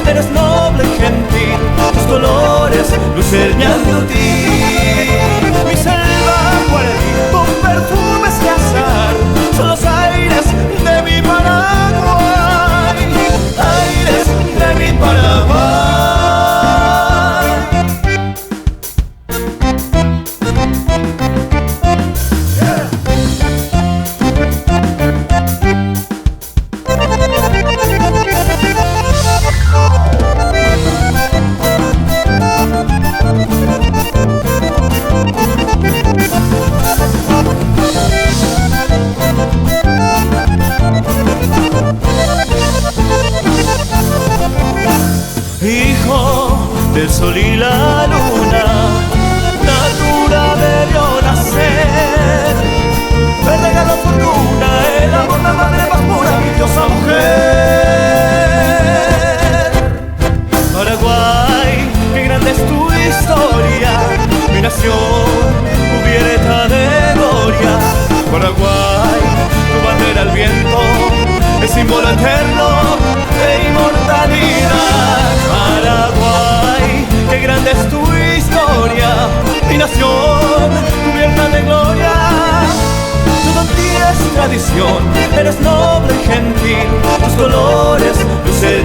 eres noble y gentil, tus colores lucen tu ti. Mi selva guaraní con perfumes de azahar son los aires de mi Paraguay, aires de mi Paraguay. Hijo del sol y la luna, natura me vio nacer. Me regaló fortuna, el amor, la madre más pura, mi diosa mujer. Paraguay, qué grande es tu historia, mi nación cubierta de gloria. Paraguay, tu bandera al viento, el símbolo eterno de inmortalidad. Paraguay, qué grande es tu historia, mi nación cubierta de gloria. Todo en ti es tradición, eres noble y gentil, tus colores lucen